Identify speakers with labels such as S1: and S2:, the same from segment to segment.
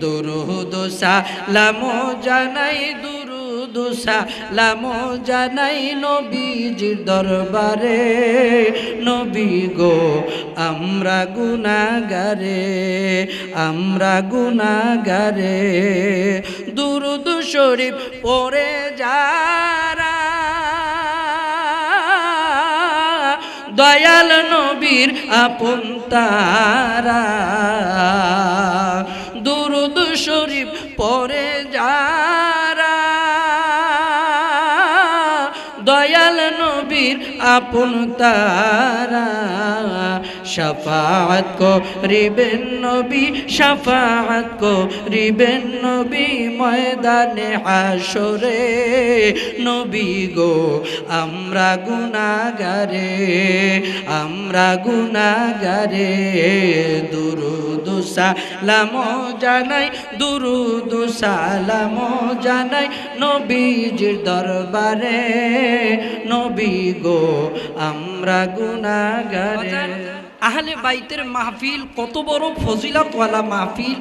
S1: দুরুদ সালাম জানাই, দুরুদ সালাম জানাই নবীজির দরবারে। নবী গো আমরা গুনাহগারে, আমরা গুনাহগারে। দুরুদ শরীফ পড়ে যারা দয়াল নবীর আপন তারা। দুরুদ শরীফ পড়ে যারা দয়াল নবীর আপন তারা। শাফাআত করিবেন নবী, শাফাআত করিবেন নবী ময়দানে হাশরে। নবী গো আমরা গুনাহগারে, আমরা গুনাহগারে। দুরুদ সালাম জানাই, দুরুদ সালাম জানাই নবীজির দরবারে। নবী গো আমরা গুনাহগারে। আহলে বাইতের মাহফিল কত বড় ফজিলতওয়ালা মাহফিল।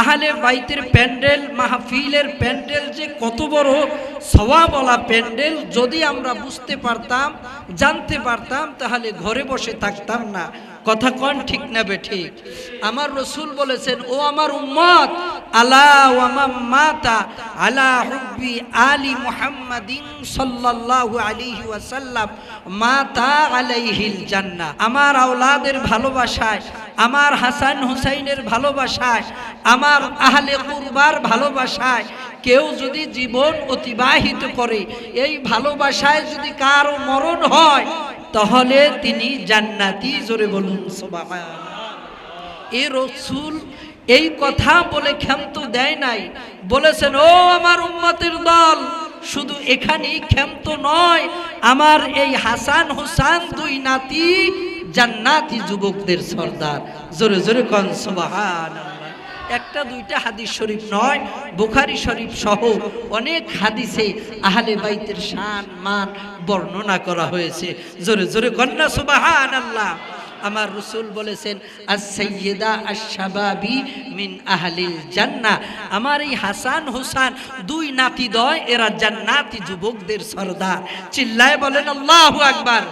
S1: আহলে বাইতের প্যান্ডেল, মাহফিলের প্যান্ডেল যে কত বড় সওয়াবওয়ালা প্যান্ডেল, যদি আমরা বুঝতে পারতাম, জানতে পারতাম, তাহলে ঘরে বসে থাকতাম না। কথা কোন ঠিক না বেঠিক? আমার রাসূল বলেছেন, ও আমার উম্মত, আলা ওয়া মান মাতা আলা হুব্বি আলি মুহাম্মাদিন সাল্লাল্লাহু আলাইহি ওয়াসাল্লাম মাতা আলাইহিল জান্নাহ। আমার আওলাদের ভালোবাসায়, আমার হাসান হুসাইনের ভালোবাসায়, আমার আহলে কুরবার ভালোবাসায় কেউ যদি জীবন অতিবাহিত করে, এই ভালোবাসায় যদি কারো মরণ হয়, তাহলে তিনি জান্নাতি। জোরে বলুন সুবহানাল্লাহ। এই রাসূল এই কথা বলে ক্ষান্ত দেয় নাই, বলেছেন, ও আমার উম্মতের দল, শুধু এখানেই ক্ষান্ত নয়, আমার এই হাসান হুসাইন দুই নাতি জান্নাতি যুবকদের সর্দার। জোরে জোরে কোন সুবহানাল্লাহ। একটা দুইটা হাদিস শরীফ নয়, বুখারী শরীফ সহ অনেক হাদিসে আহলে বাইতের শান মান বর্ণনা করা হয়েছে। জোরে জোরে কন্যা সুবহানাল্লাহ। আমার রাসূল বলেছেন, আস-সাইয়্যিদা আশ-শাবাবি মিন আহলিল জান্নাহ। আমার এই হাসান হুসাইন দুই নাতিদ্বয়, এরা জান্নাতি যুবকদের সর্দার। চিল্লায় বলেন আল্লাহু আকবার।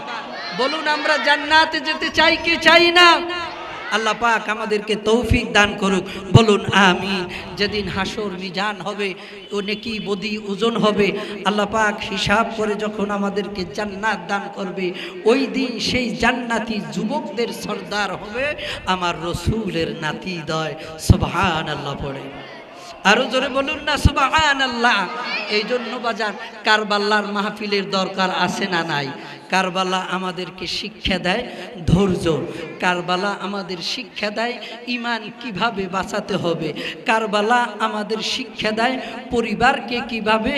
S1: বলুন আমরা জান্নাতে যেতে চাই কি চাই না? আল্লাহ পাক আমাদেরকে তৌফিক দান করুক। বলুন আমিন। যেদিন হাসর মিজান হবে, ও নেকি বদি ওজন হবে, আল্লাহ পাক হিসাব করে যখন আমাদেরকে জান্নাত দান করবে, ওই দিন সেই জান্নাতি যুবকদের সর্দার হবে আমার রাসূলের নাতিদ্বয়। সুবহানাল্লাহ পড়ে আরো জোরে বলুন না সুবহানাল্লাহ। এই জন্য বাজান কারবালার মাহফিলের দরকার আছে না নাই? কারবালা আমাদেরকে শিক্ষা দেয় ধৈর্য, কারবালা আমাদের শিক্ষা দেয় ঈমান কিভাবে বাঁচাতে হবে, কারবালা আমাদের শিক্ষা দেয় পরিবারকে কিভাবে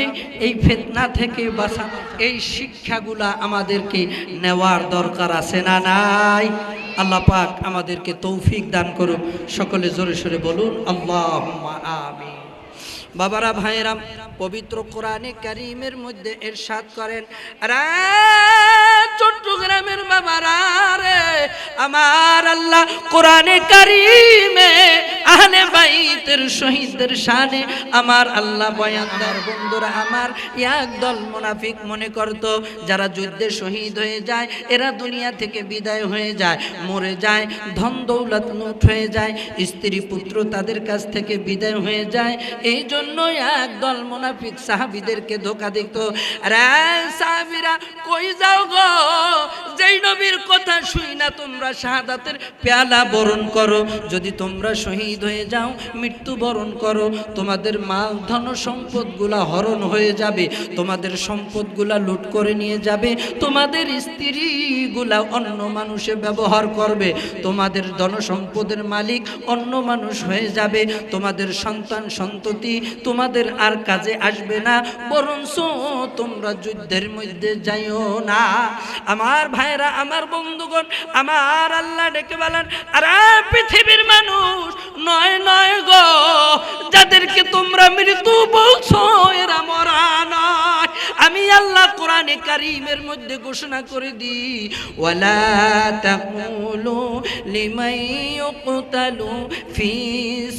S1: এই ফিতনা থেকে বাঁচানো। এই শিক্ষাগুলা আমাদেরকে নেওয়ার দরকার আছে না নাই? আল্লাহ পাক আমাদেরকে তৌফিক দান করুক। সকলে জোরে সোরে বলুন আল্লাহুম্মা আমিন। বাবারা ভাইরা, পবিত্র কোরআনে কারীমের মধ্যে ইরশাদ করেন, আরে চট্টগ্রামের বাবারা রে, আমার আল্লাহ কোরআনে কারীমে আহলে বাইতের শহীদদের শানে আমার আল্লাহ বয়ান দেয়। বন্ধুরা আমার, একদল মুনাফিক মনে করত যারা যুদ্ধে শহীদ হয়ে যায় এরা দুনিয়া থেকে বিদায় হয়ে যায়, মরে যায়, ধন দৌলত লুট হয়ে যায়, স্ত্রী পুত্র তাদের কাছ থেকে বিদায় হয়ে যায়। এই জন্য একদল মুনাফিক সাহাবীদেরকে ধোঁকা দিত। আরে সাহাবীরা কই যাও গো, যেই নবীর কথা শুই না তোমরা শাহাদাতের পেয়ালা বরণ করো, যদি তোমরা শহীদ হয়ে যাও, মৃত্যু বরণ করো, তোমাদের মাল ধন সম্পদগুলা হরণ হয়ে যাবে, তোমাদের সম্পদগুলা লুট করে নিয়ে যাবে, তোমাদের স্ত্রীগুলা অন্য মানুষে ব্যবহার করবে, তোমাদের ধন সম্পদের মালিক অন্য মানুষ হয়ে যাবে, তোমাদের সন্তান সন্ততি তোমাদের আর কাজে আসবে না, বরঞ্চ তোমরা যুদ্ধের মধ্যে যাইও না। আমার ভাইরা, আমার বন্ধুগণ, আমার আল্লাহ ডেকে বলেন, আরে পৃথিবীর মানুষ নয় নয় গো, যাদেরকে তোমরা মৃত্যু বলছো এরা মরা নয়। আমি আল্লাহ কোরআন কোরআনে কারীমের মধ্যে ঘোষণা করে দি, ওয়ালা তাকুলু লিমান ইউকতালু ফি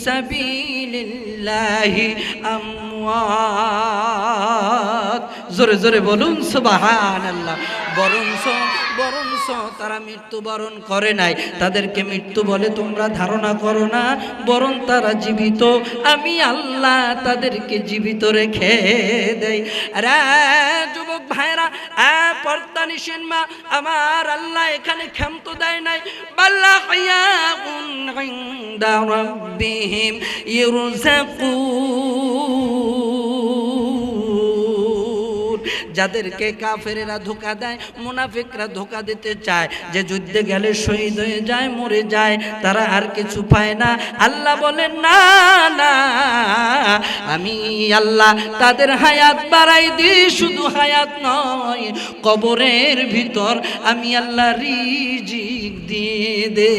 S1: সাবিলিল্লাহি আমওয়াত। জোরে জোরে বলুন সুবহানাল্লাহ। বরঞ্চ তারা মৃত্যুবরণ করে নাই, তাদেরকে মৃত্যু বলে তোমরা ধারণা করো না, বরং তারা জীবিত। আমি আল্লাহ তাদেরকে জীবিত রেখে দেই। আরে যুবক ভাইরা, পর্দা নিশিন মা, আমার আল্লাহ এখানে ক্ষান্ত দেয় নাই। বাল্লা হায়াউন ইনদা রাব্বিহিম ইরযাকুন। যাদেরকে কাফেরেরা ধোঁকা দেয়, মুনাফিকরা ধোঁকা দিতে চায় যে যুদ্ধে গেলে শহীদ হয়ে যায়, মরে যায়, তারা আর কিছু পায় না। আল্লাহ বলেন না না, আমি আল্লাহ তাদের হায়াত বাড়াই দিই। শুধু হায়াত নয়, কবরের ভিতর আমি আল্লাহ রিজিক দিয়ে দে।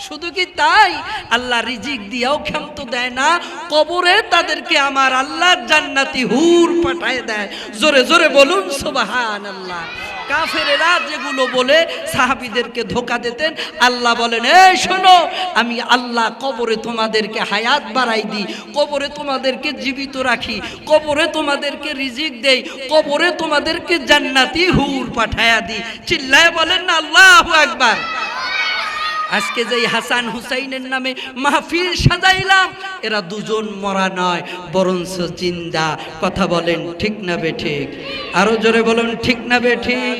S1: শুধু কি তাই, আল্লাহ রিজিক দিয়েও ক্ষান্ত দেয় না, কবরে তাদেরকে আমার আল্লাহ জান্নাতি হুর পাঠায় দেয়। জোরে জোরে বলুন সুবহানাল্লাহ। কাফেরেরা যেগুলো বলে সাহাবীদেরকে ধোঁকা দিতেন, আল্লাহ বলেন এই শোনো, আমি আল্লাহ কবরে তোমাদেরকে হায়াত বাড়াই দিই, কবরে তোমাদেরকে জীবিত রাখি, কবরে তোমাদেরকে রিজিক দেই, কবরে তোমাদেরকে জান্নাতি হুর পাঠায়া দিই। চিল্লায় বলেন না আল্লাহু আকবার। আজকে যেই হাসান হুসাইনের নামে মাহফিল সাজাইলাম, এরা দুজন মরা নয়, বরঞ্চ জিন্দা। কথা বলেন ঠিক না বেঠিক? আরো জোরে বলুন ঠিক না বেঠিক?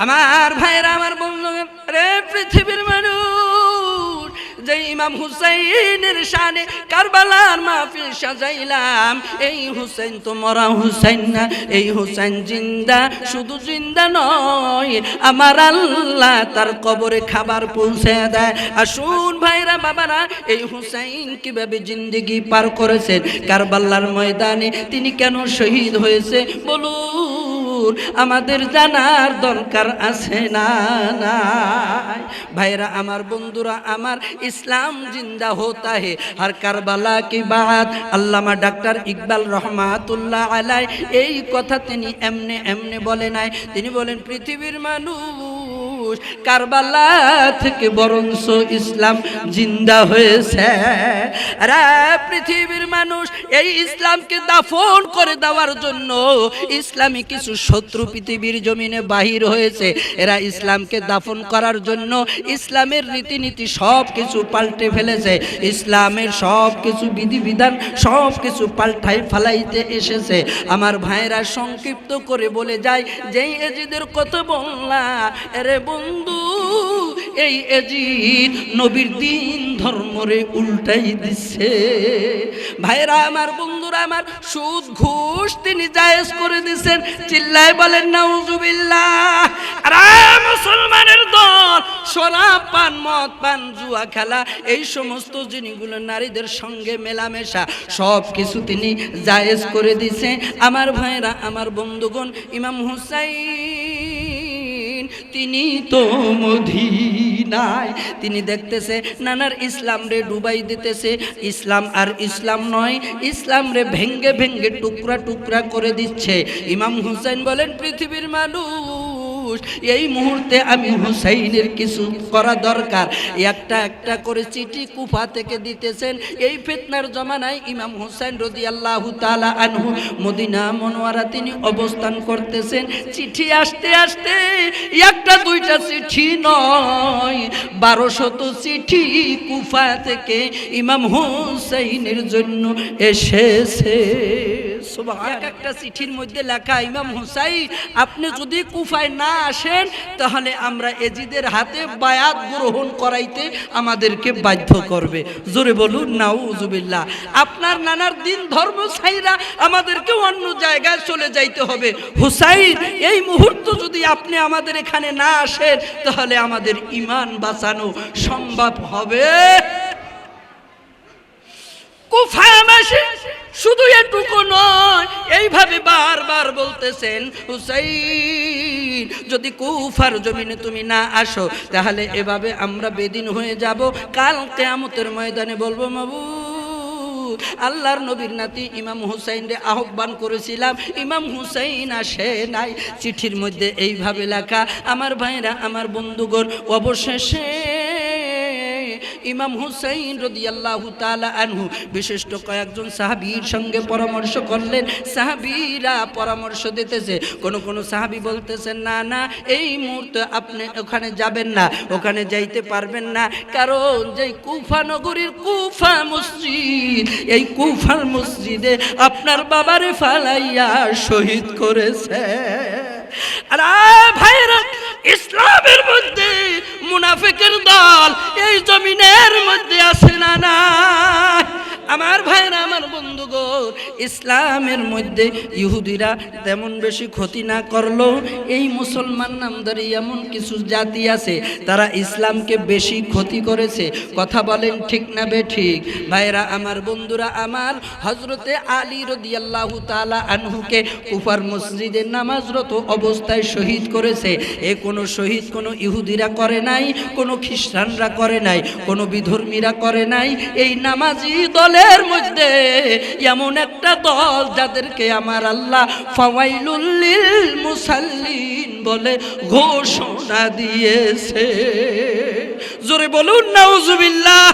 S1: আমার ভাইরা, আমার বন্ধু, রে পৃথিবীর মানুষ, যে ইমাম হুসাইনের শানে কারবালার মাহফিল সাজাইলাম, এই হুসাইন তো মরা হুসাইন না, এই হুসাইন জিন্দা। শুধু জিন্দা নয়, আমার আল্লাহ তার কবরে খাবার পৌঁছে দেয়। আসুন ভাইরা বাবারা, এই হুসাইন কিভাবে জিন্দেগি পার করেছেন, কারবালার ময়দানে তিনি কেন শহীদ হয়েছে বলুন, আমাদের জানার দরকার আছে না নাই? ভাইরা আমার, বন্ধুরা আমার, इस्लाम जिंदा होता है हर करबला के बाद। আল্লামা ডাক্তার ইকবাল রহমাতুল্লাহ আলাই এই কথা তিনি এমনে এমনে বলে নাই। তিনি বলেন পৃথিবীর মানুষ, কারবালা থেকে বরঞ্চ ইসলাম জিন্দা হয়েছে। আরে পৃথিবীর মানুষ, এই ইসলামকে দাফন করে দেওয়ার জন্য ইসলামী কিছু শত্রু পৃথিবীর জমিনে বাহির হয়েছে। এরা ইসলামকে দাফন করার জন্য ইসলামের রীতিনীতি সব কিছু পাল্টে ফেলেছে, ইসলামের সব কিছু বিধিবিধান সব কিছু পাল্টাই ফালাইতে এসেছে। আমার ভাইরা, সংক্ষিপ্ত করে বলে যায়, যেই এজিদের কথা বললাম, আরে বন্ধু, এই এজিদ নবীর দিন ধর্মরে উল্টাই দিচ্ছে। ভাইরা আমার, বন্ধুরা আমার, সুদ ঘুষ তিনি জায়েজ করে দিচ্ছেন। চিল্লায় বলেন নাউজুবিল্লাহ। আরে মুসলমানের দল শরাব পান, মদ পান, জুয়া খেলা, এই সমস্ত জিনিসগুলো নারীদের সঙ্গে মেলামেশা সব কিছু তিনি জায়েজ করে দিয়েছে। আমার ভাইরা, আমার বন্ধুগণ, ইমাম হুসাইন তিনি তো মদিনায়, তিনি দেখতেছে নানার ইসলাম রে ডুবাই দিতেছে। ইসলাম আর ইসলাম নয়, ইসলাম রে ভেঙ্গে ভেঙ্গে টুকরা টুকরা করে দিচ্ছে। ইমাম হুসাইন বলেন পৃথিবীর মানুষ, এই মুহূর্তে আমি হুসাইনের কিছু করা দরকার। একটা একটা করে চিঠি কুফা থেকে দিতেছেন। এই ফিতনার জমানায় ইমাম হুসাইন রাদিয়াল্লাহু তাআলা আনহু মদিনা মুনওয়ারা তিনি অবস্থান করতেছেন। চিঠি আসতে আসতে একটা দুইটা চিঠি নয়, 1200 চিঠি কুফা থেকে ইমাম হুসাইনের জন্য এসেছে। সুবহানাল্লাহ। একটা চিঠির মধ্যে লেখা, ইমাম হুসাইন, আপনি যদি কুফায় না আসেন তাহলে আমরা এজিদের হাতে বায়াত গ্রহণ করাইতে আমাদেরকে বাধ্য করবে। জোরে বলুন নাউজুবিল্লাহ। আপনার নানার দিন ধর্ম ছাইরা আমাদেরকে অন্য জায়গায় চলে যাইতে হবে। হুসাইন, এই মুহূর্ত যদি আপনি আমাদের এখানে না আসেন তাহলে আমাদের ঈমান বাঁচানো সম্ভব হবে কুফাবাসী শুধু এটুকু নয়, এইভাবে বারবার বলতেছেন, হুসাইন যদি কুফার জমিনে তুমি না আসো তাহলে এভাবে আমরা বেদিন হয়ে যাব। কাল কিয়ামতের ময়দানে বলবো, মাবুদ আল্লাহর নবীর নাতি ইমাম হুসাইন রে আহ্বান করেছিলাম, ইমাম হুসাইন আসে নাই। চিঠির মধ্যে এইভাবে লেখা, আমার ভাইরা, আমার বন্ধুগণ, অবশেষে ইমাম হুসাইন রাদিয়াল্লাহু তাআলা আনহু বিশিষ্ট কয়েকজন সাহাবীর সঙ্গে পরামর্শ করলেন। সাহাবীরা পরামর্শ দিতেছে, কোন সাহাবী বলতেছেন, না না, এই মুহূর্তে আপনি ওখানে যাবেন না, ওখানে যাইতে পারবেন না, কারণ যে কুফা নগরীর কুফা মসজিদ, এই কুফার মসজিদে আপনার বাবারে ফালাইয়া শহীদ করেছে। আর ভাইরা, ইসলামের মধ্যে মুনাফিকের দল এই জমিনের মধ্যে আছে না না? আমার ভাইরা, আমার বন্ধুগণ, ইসলামের মধ্যে ইহুদিরা তেমন বেশি ক্ষতি না করলেও এই মুসলমান নামধারী এমন কিছু জাতি আছে, তারা ইসলামকে বেশি ক্ষতি করেছে। কথা বলেন ঠিক না বেঠিক? ভাইরা আমার, বন্ধুরা আমার, হযরতে আলী রাদিয়াল্লাহু তাআলা আনহুকে কুফার মসজিদে নামাজরত অবস্থায় শহীদ করেছে। এ কোনো শহীদ কোনো ইহুদিরা করে নাই, কোনো খ্রিস্টানরা করে নাই, কোনো বিধর্মীরা করে নাই। এই নামাজি দলের মধ্যে এমন একটা দল যাদেরকে আমার আল্লাহ ফাওয়াইলুল লিল মুসাল্লিন বলে ঘোষণা দিয়েছে। জোরে বলুন নাউজুবিল্লাহ।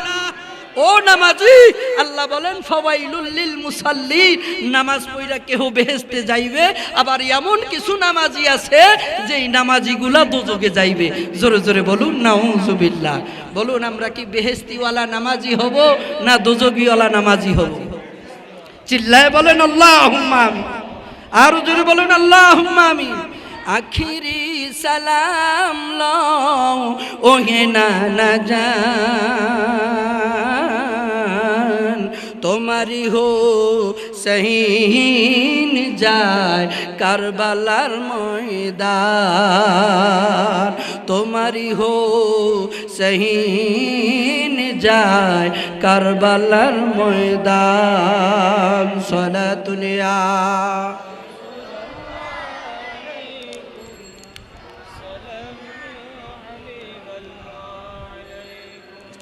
S1: ও নামাজি, আল্লাহ বলেন ফাওয়াইলুল লিল মুসাল্লিন, নামাজ পড়া কেহ বেহেশতে যাইবে, আবার এমন কিছু নামাজি আছে যেই নামাজিগুলা দোজখে যাইবে। জোরে জোরে বলুন নাউজুবিল্লাহ। বলুন, আমরা কি বেহেশতিওয়ালা নামাজি হব না দোজখীওয়ালা নামাজি হব? চিল্লায় বলেন আল্লাহুম্মা আমিন। আর জোরে বলেন আল্লাহুম্মা আমিন। আখিরি সালাম লও ওহে নানা জান, তোমারি হো সহিন যায় কারবালার ময়দান, তোমারি হো সহিন যায় কারবালার ময়দান। সালাতুনিয়া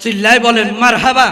S1: চিল্লায় বলেন মারহাবা।